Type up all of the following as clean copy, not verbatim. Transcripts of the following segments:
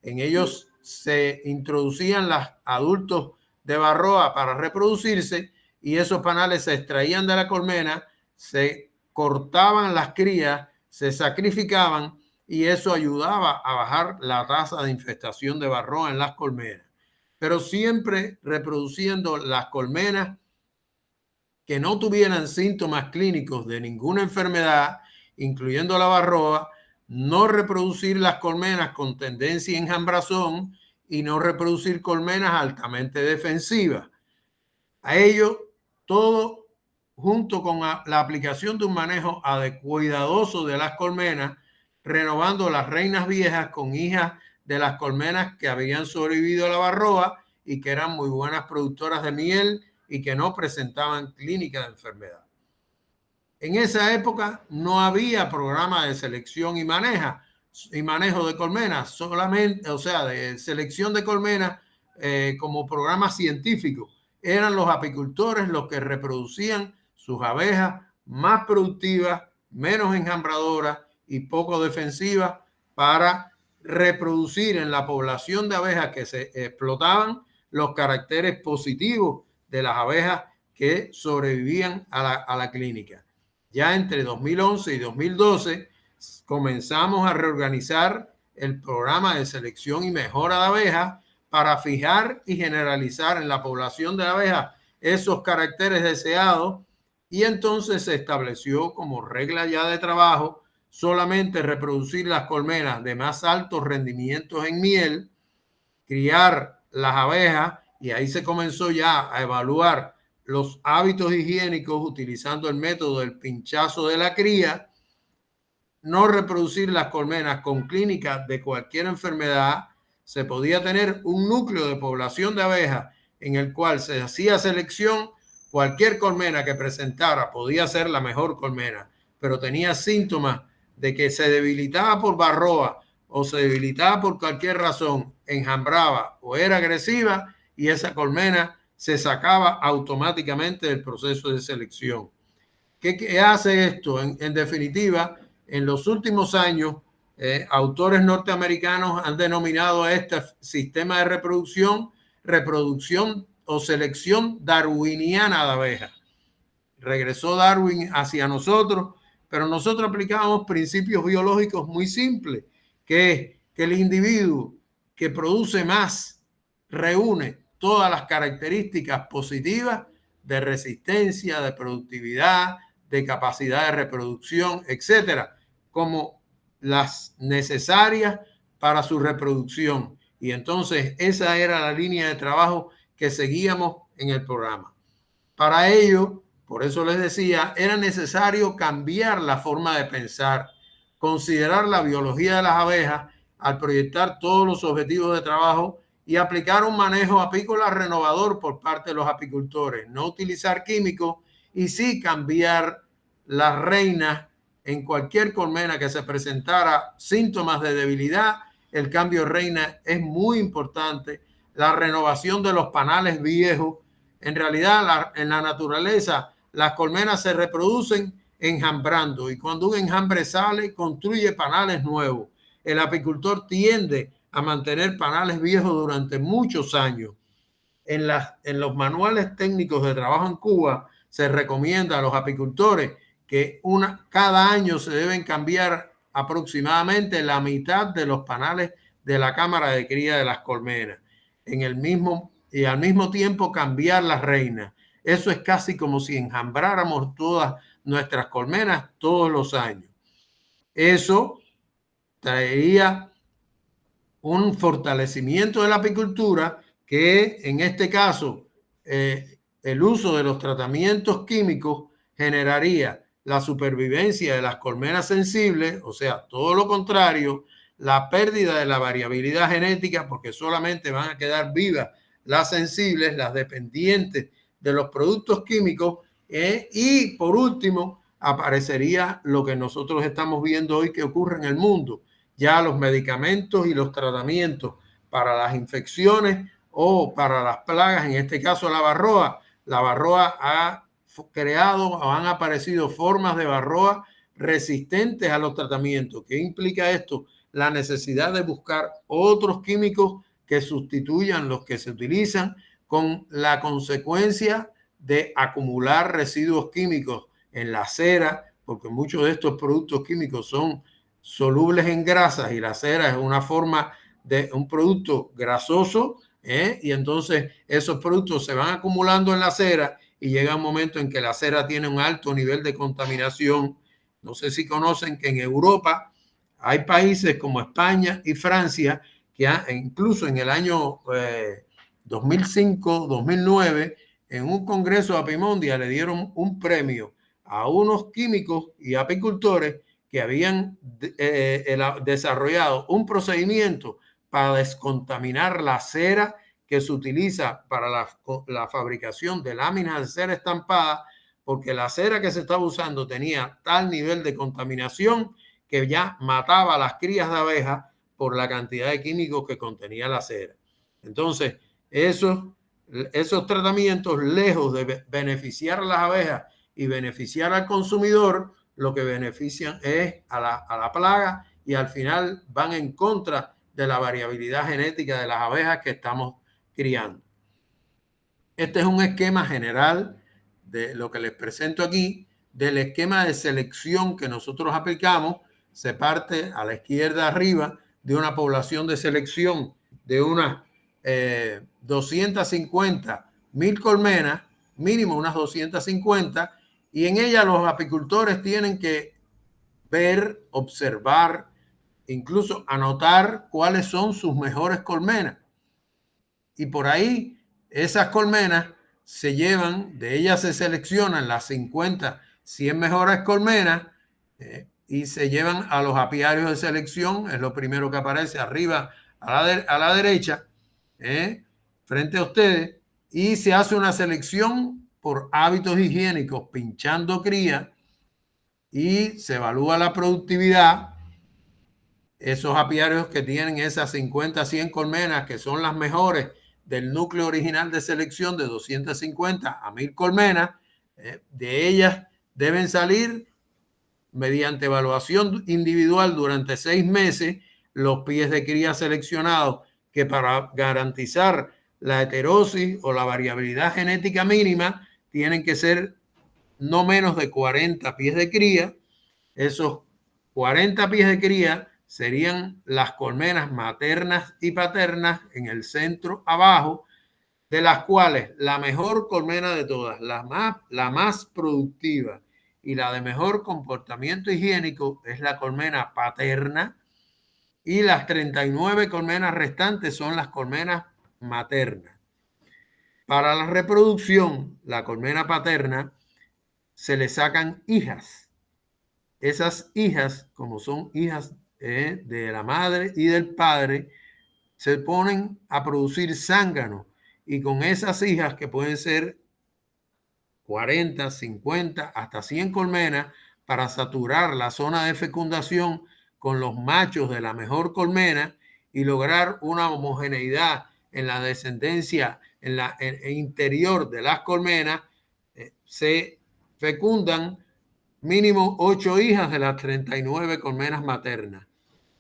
En ellos se introducían los adultos de varroa para reproducirse y esos panales se extraían de la colmena, se cortaban las crías, se sacrificaban y eso ayudaba a bajar la tasa de infestación de varroa en las colmenas. Pero siempre reproduciendo las colmenas que no tuvieran síntomas clínicos de ninguna enfermedad, incluyendo la varroa, no reproducir las colmenas con tendencia a enjambrazón y no reproducir colmenas altamente defensivas. A ello, todo junto con la aplicación de un manejo cuidadoso de las colmenas, renovando las reinas viejas con hijas de las colmenas que habían sobrevivido a la varroa y que eran muy buenas productoras de miel y que no presentaban clínica de enfermedad. En esa época no había programa de selección y manejo de colmenas, solamente, o sea, de selección de colmenas como programa científico. Eran los apicultores los que reproducían sus abejas más productivas, menos enjambradoras y poco defensivas para reproducir en la población de abejas que se explotaban los caracteres positivos de las abejas que sobrevivían a la clínica. Ya entre 2011 y 2012 comenzamos a reorganizar el programa de selección y mejora de abejas para fijar y generalizar en la población de abejas esos caracteres deseados y entonces se estableció como regla ya de trabajo solamente reproducir las colmenas de más altos rendimientos en miel, criar las abejas y ahí se comenzó ya a evaluar los hábitos higiénicos utilizando el método del pinchazo de la cría, no reproducir las colmenas con clínicas de cualquier enfermedad. Se podía tener un núcleo de población de abejas en el cual se hacía selección. Cualquier colmena que presentara podía ser la mejor colmena, pero tenía síntomas de que se debilitaba por varroa o se debilitaba por cualquier razón, enjambraba o era agresiva y esa colmena se sacaba automáticamente del proceso de selección. ¿Qué hace esto? En definitiva, en los últimos años, autores norteamericanos han denominado a este sistema de reproducción o selección darwiniana de abejas. Regresó Darwin hacia nosotros, pero nosotros aplicábamos principios biológicos muy simples, que es que el individuo que produce más reúne todas las características positivas de resistencia, de productividad, de capacidad de reproducción, etcétera, como las necesarias para su reproducción. Y entonces esa era la línea de trabajo que seguíamos en el programa. Para ello, por eso les decía, era necesario cambiar la forma de pensar, considerar la biología de las abejas al proyectar todos los objetivos de trabajo y aplicar un manejo apícola renovador por parte de los apicultores, no utilizar químicos y sí cambiar las reinas en cualquier colmena que se presentara síntomas de debilidad. El cambio de reina es muy importante. La renovación de los panales viejos. En realidad, en la naturaleza, las colmenas se reproducen enjambrando y cuando un enjambre sale, construye panales nuevos. El apicultor tiende a mantener panales viejos durante muchos años. En los manuales técnicos de trabajo en Cuba se recomienda a los apicultores que cada año se deben cambiar aproximadamente la mitad de los panales de la cámara de cría de las colmenas. Y al mismo tiempo cambiar las reinas. Eso es casi como si enjambráramos todas nuestras colmenas todos los años. Eso traería un fortalecimiento de la apicultura que en este caso el uso de los tratamientos químicos generaría la supervivencia de las colmenas sensibles, o sea, todo lo contrario, la pérdida de la variabilidad genética porque solamente van a quedar vivas las sensibles, las dependientes de los productos químicos y por último aparecería lo que nosotros estamos viendo hoy que ocurre en el mundo. Ya los medicamentos y los tratamientos para las infecciones o para las plagas, en este caso la varroa ha creado o han aparecido formas de varroa resistentes a los tratamientos. ¿Qué implica esto? la necesidad de buscar otros químicos que sustituyan los que se utilizan, con la consecuencia de acumular residuos químicos en la cera, porque muchos de estos productos químicos son solubles en grasas y la cera es una forma de un producto grasoso, y entonces esos productos se van acumulando en la cera y llega un momento en que la cera tiene un alto nivel de contaminación. No sé si conocen que en Europa hay países como España y Francia que incluso en el año 2005, 2009, en un congreso de Apimondia le dieron un premio a unos químicos y apicultores que habían desarrollado un procedimiento para descontaminar la cera que se utiliza para la fabricación de láminas de cera estampada, porque la cera que se estaba usando tenía tal nivel de contaminación que ya mataba a las crías de abejas por la cantidad de químicos que contenía la cera. Entonces, esos tratamientos, lejos de beneficiar a las abejas y beneficiar al consumidor, lo que benefician es a la plaga y al final van en contra de la variabilidad genética de las abejas que estamos criando. Este es un esquema general de lo que les presento aquí, del esquema de selección que nosotros aplicamos. Se parte a la izquierda arriba de una población de selección de unas 250.000 colmenas, mínimo unas 250, y en ella los apicultores tienen que ver, observar, incluso anotar cuáles son sus mejores colmenas. Y por ahí esas colmenas se llevan, de ellas se seleccionan las 50, 100 mejores colmenas, y se llevan a los apiarios de selección. Es lo primero que aparece arriba a la derecha, frente a ustedes, y se hace una selección por hábitos higiénicos, pinchando cría, y se evalúa la productividad. Esos apiarios que tienen esas 50, 100 colmenas, que son las mejores del núcleo original de selección de 250 a 1000 colmenas, de ellas deben salir, mediante evaluación individual durante 6 meses, los pies de cría seleccionados, que para garantizar la heterosis o la variabilidad genética mínima tienen que ser no menos de 40 pies de cría. Esos 40 pies de cría serían las colmenas maternas y paternas en el centro abajo, de las cuales la mejor colmena de todas, la más productiva y la de mejor comportamiento higiénico es la colmena paterna, y las 39 colmenas restantes son las colmenas maternas. Para la reproducción, la colmena paterna se le sacan hijas. Esas hijas, como son hijas de la madre y del padre, se ponen a producir zángano, y con esas hijas, que pueden ser 40, 50, hasta 100 colmenas, para saturar la zona de fecundación con los machos de la mejor colmena y lograr una homogeneidad en la descendencia en la interior de las colmenas, se fecundan mínimo 8 hijas de las 39 colmenas maternas.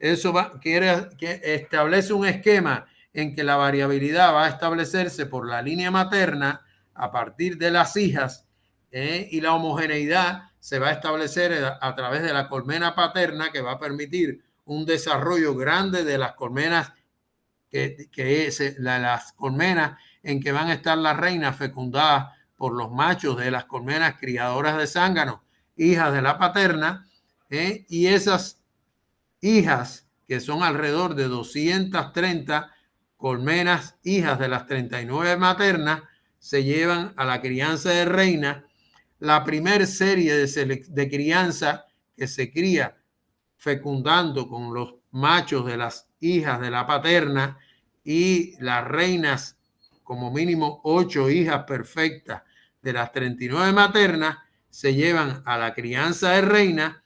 Eso quiere que establece un esquema en que la variabilidad va a establecerse por la línea materna a partir de las hijas, y la homogeneidad se va a establecer a través de la colmena paterna, que va a permitir un desarrollo grande de las colmenas, las colmenas en que van a estar las reinas fecundadas por los machos de las colmenas criadoras de zángano, hijas de la paterna, y esas hijas, que son alrededor de 230 colmenas hijas de las 39 maternas, se llevan a la crianza de reina. La primera serie de crianza, que se cría fecundando con los machos de las hijas de la paterna y las reinas, como mínimo 8 hijas perfectas de las 39 maternas, se llevan a la crianza de reina.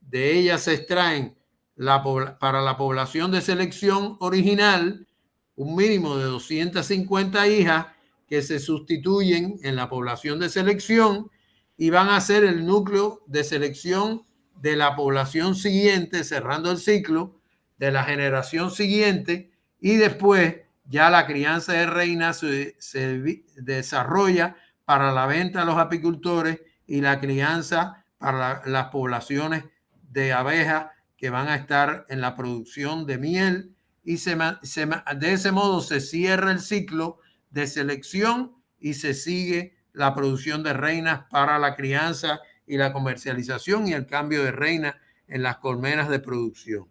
De ellas se extraen para la población de selección original un mínimo de 250 hijas, que se sustituyen en la población de selección y van a ser el núcleo de selección de la población siguiente, cerrando el ciclo, de la generación siguiente y después ya la crianza de reinas se desarrolla para la venta a los apicultores y la crianza para las poblaciones de abejas que van a estar en la producción de miel y de ese modo se cierra el ciclo de selección y se sigue la producción de reinas para la crianza y la comercialización y el cambio de reinas en las colmenas de producción.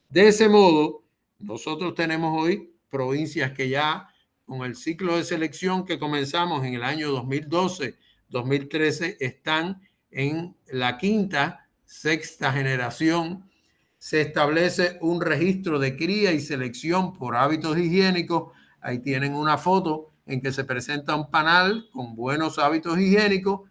De ese modo, nosotros tenemos hoy provincias que ya con el ciclo de selección que comenzamos en el año 2012-2013 están en la quinta, sexta generación. Se establece un registro de cría y selección por hábitos higiénicos. Ahí tienen una foto en que se presenta un panel con buenos hábitos higiénicos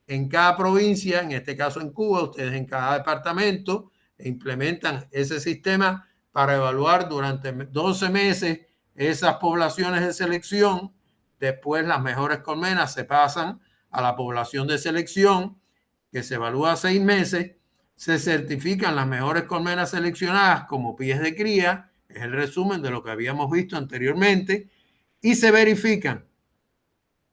en cada provincia, en este caso en Cuba, ustedes en cada departamento implementan ese sistema para evaluar durante 12 meses esas poblaciones de selección. Después las mejores colmenas se pasan a la población de selección, que se evalúa 6 meses. Se certifican las mejores colmenas seleccionadas como pies de cría, es el resumen de lo que habíamos visto anteriormente, y se verifican.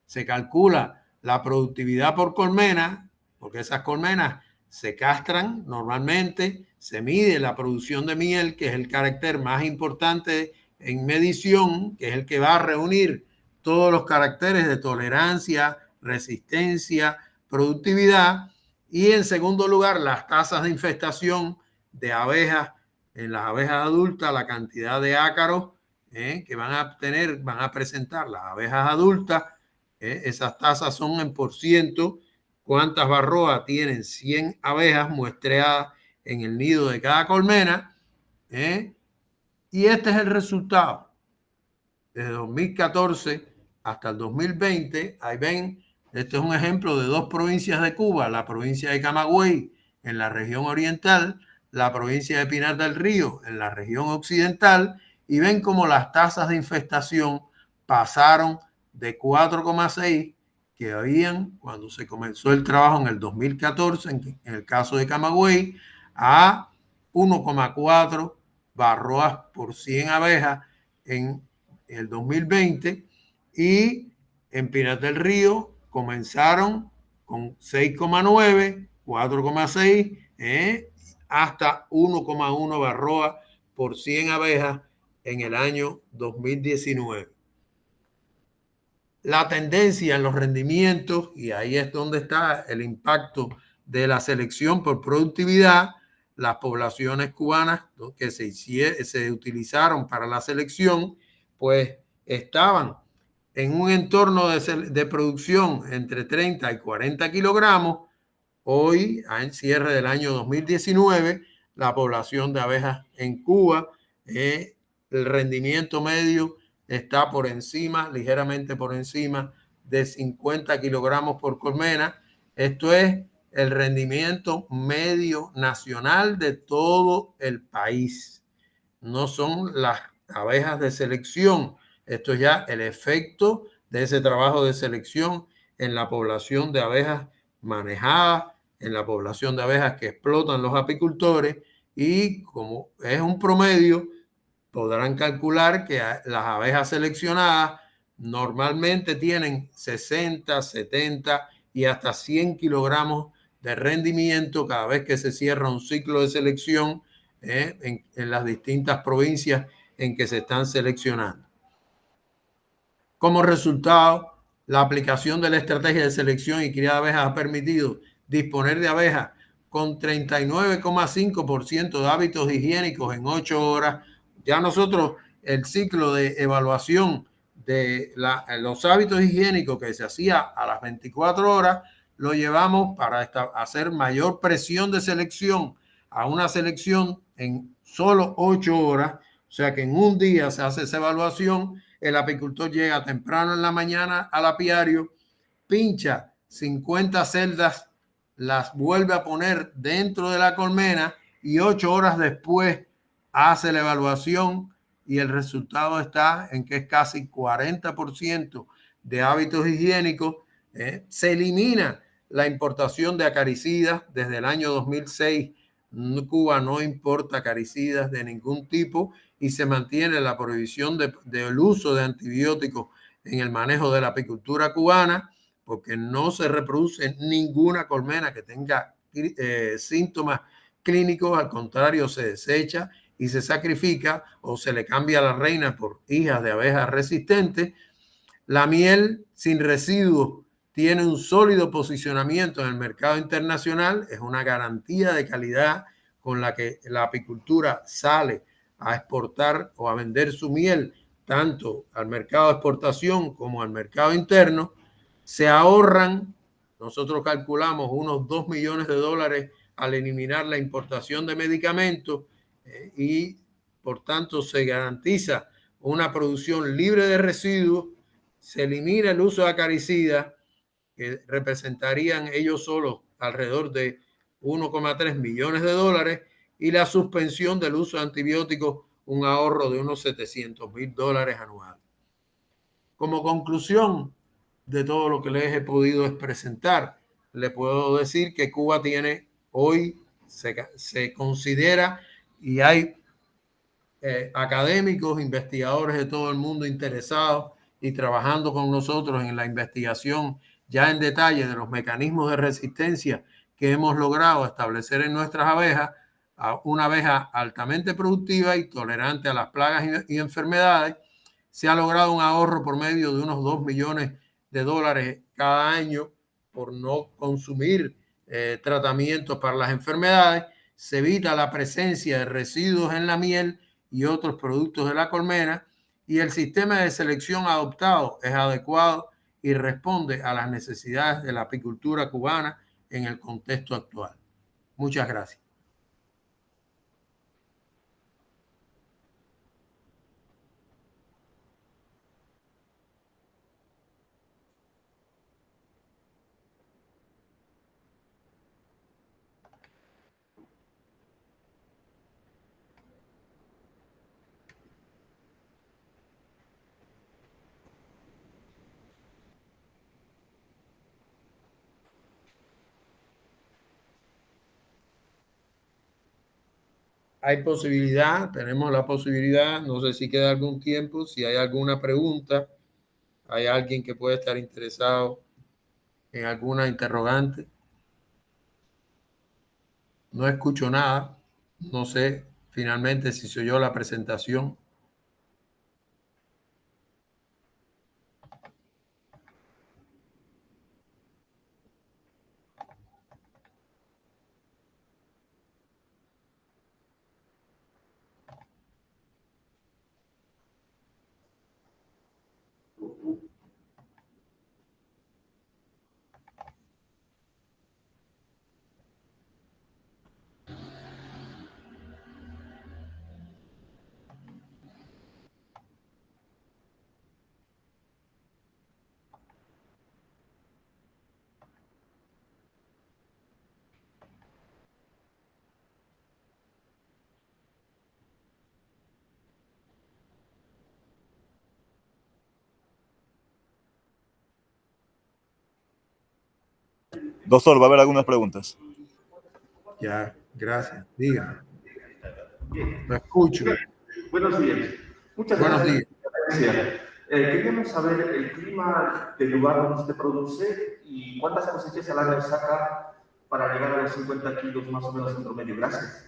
Se calcula la productividad por colmena, porque esas colmenas se castran normalmente, se mide la producción de miel, que es el carácter más importante en medición, que es el que va a reunir todos los caracteres de tolerancia, resistencia, productividad. Y en segundo lugar, las tasas de infestación de abejas en las abejas adultas, la cantidad de ácaros que van a presentar las abejas adultas. Esas tasas son en por ciento. ¿Cuántas barroas tienen 100 abejas muestreadas en el nido de cada colmena? Y este es el resultado. Desde 2014 hasta el 2020, ahí ven, este es un ejemplo de dos provincias de Cuba, la provincia de Camagüey en la región oriental, la provincia de Pinar del Río en la región occidental, y ven cómo las tasas de infestación pasaron de 4,6 que habían cuando se comenzó el trabajo en el 2014, en el caso de Camagüey, a 1,4 barroas por 100 abejas en el 2020, y en Pinar del Río comenzaron con 6,9, 4,6, hasta 1,1 barroa por 100 abejas en el año 2019. La tendencia en los rendimientos, y ahí es donde está el impacto de la selección por productividad, las poblaciones cubanas que se utilizaron para la selección, pues estaban en un entorno de producción entre 30 y 40 kilogramos. Hoy, en cierre del año 2019, la población de abejas en Cuba, el rendimiento medio está por encima, ligeramente por encima de 50 kilogramos por colmena. Esto es el rendimiento medio nacional de todo el país. No son las abejas de selección. Esto es ya el efecto de ese trabajo de selección en la población de abejas manejadas, en la población de abejas que explotan los apicultores, y como es un promedio, podrán calcular que las abejas seleccionadas normalmente tienen 60, 70 y hasta 100 kilogramos de rendimiento cada vez que se cierra un ciclo de selección en las distintas provincias en que se están seleccionando. Como resultado, la aplicación de la estrategia de selección y cría de abejas ha permitido disponer de abejas con 39,5% de hábitos higiénicos en 8 horas. Ya nosotros el ciclo de evaluación de los hábitos higiénicos que se hacía a las 24 horas lo llevamos para hacer mayor presión de selección a una selección en solo 8 horas. O sea que en un día se hace esa evaluación. El apicultor llega temprano en la mañana al apiario, pincha 50 celdas, las vuelve a poner dentro de la colmena y 8 horas después hace la evaluación, y el resultado está en que es casi 40% de hábitos higiénicos. Se elimina la importación de acaricidas desde el año 2006 Cuba no importa acaricidas de ningún tipo y se mantiene la prohibición del uso de antibióticos en el manejo de la apicultura cubana, porque no se reproduce ninguna colmena que tenga síntomas clínicos. Al contrario, se desecha y se sacrifica o se le cambia a la reina por hijas de abejas resistentes. La miel sin residuos tiene un sólido posicionamiento en el mercado internacional, es una garantía de calidad con la que la apicultura sale a exportar o a vender su miel tanto al mercado de exportación como al mercado interno. Se ahorran, nosotros calculamos, unos 2 millones de dólares al eliminar la importación de medicamentos y por tanto se garantiza una producción libre de residuos. Se elimina el uso de acaricidas, que representarían ellos solos alrededor de 1,3 millones de dólares, y la suspensión del uso de antibióticos, un ahorro de unos 700.000 dólares anuales. Como conclusión de todo lo que les he podido presentar, le puedo decir que Cuba tiene hoy, se considera, y hay académicos, investigadores de todo el mundo interesados y trabajando con nosotros en la investigación ya en detalle de los mecanismos de resistencia que hemos logrado establecer en nuestras abejas, a una abeja altamente productiva y tolerante a las plagas y enfermedades. Se ha logrado un ahorro por medio de unos 2 millones de dólares cada año por no consumir tratamientos para las enfermedades. Se evita la presencia de residuos en la miel y otros productos de la colmena, y el sistema de selección adoptado es adecuado y responde a las necesidades de la apicultura cubana en el contexto actual. Muchas gracias. Hay posibilidad, tenemos la posibilidad, no sé si queda algún tiempo, si hay alguna pregunta, hay alguien que puede estar interesado en alguna interrogante. No escucho nada, no sé finalmente si se oyó la presentación. Doctor, va a haber algunas preguntas. Ya, gracias. Dígame. Lo escucho. Buenos días. Muchas Buenos gracias. días. Queríamos saber el clima del lugar donde usted produce y cuántas cosechas al año saca para llegar a los 50 kilos más o menos en promedio. Gracias.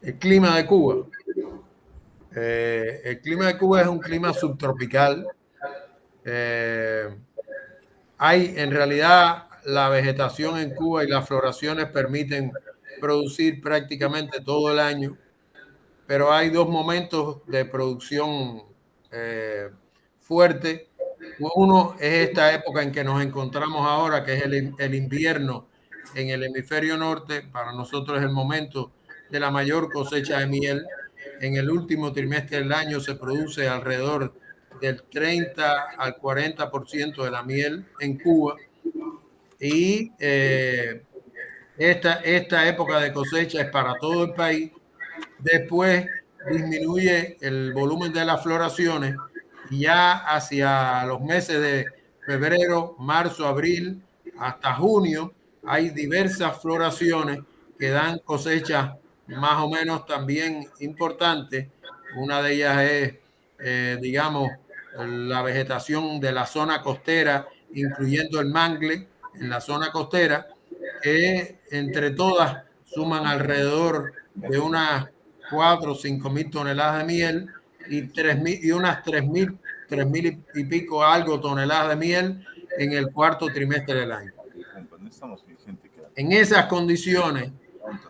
El clima de Cuba. El clima de Cuba es un clima subtropical. Hay en realidad la vegetación en Cuba y las floraciones permiten producir prácticamente todo el año, pero hay dos momentos de producción fuerte. Uno es esta época en que nos encontramos ahora, que es el invierno en el hemisferio norte. Para nosotros es el momento de la mayor cosecha de miel. En el último trimestre del año se produce alrededor del 30 al 40% de la miel en Cuba. Y esta época de cosecha es para todo el país. Después disminuye el volumen de las floraciones y ya hacia los meses de febrero, marzo, abril, hasta junio, hay diversas floraciones que dan cosechas más o menos también importantes. Una de ellas es, digamos, la vegetación de la zona costera, incluyendo el mangle en la zona costera, que entre todas suman alrededor de unas 4 o 5 mil toneladas de miel y unas 3.000 y pico algo toneladas de miel en el cuarto trimestre del año. En esas condiciones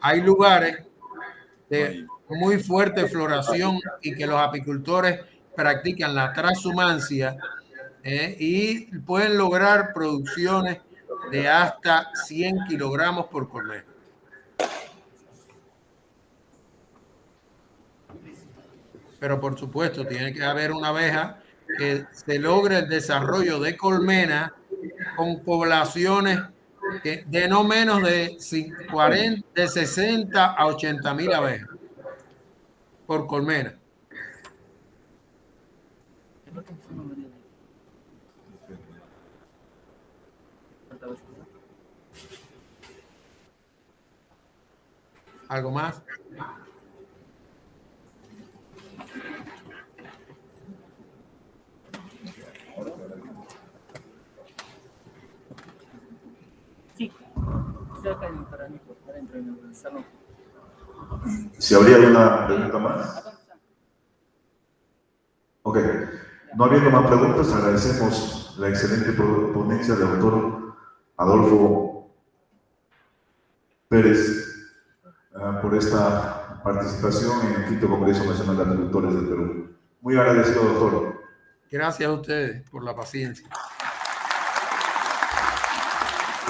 hay lugares de muy fuerte floración y que los apicultores practican la transhumancia y pueden lograr producciones de hasta 100 kilogramos por colmena. Pero por supuesto tiene que haber una abeja que se logre el desarrollo de colmena con poblaciones de no menos de 60 a 80 mil abejas por colmena. ¿Algo más? Sí, cerca para adentro en el salón. Si habría alguna pregunta más. Ok, no habiendo más preguntas, agradecemos la excelente ponencia del doctor Adolfo Pérez por esta participación en el quinto Congreso Nacional de Apicultores del Perú. Muy agradecido, doctor. Gracias a ustedes por la paciencia.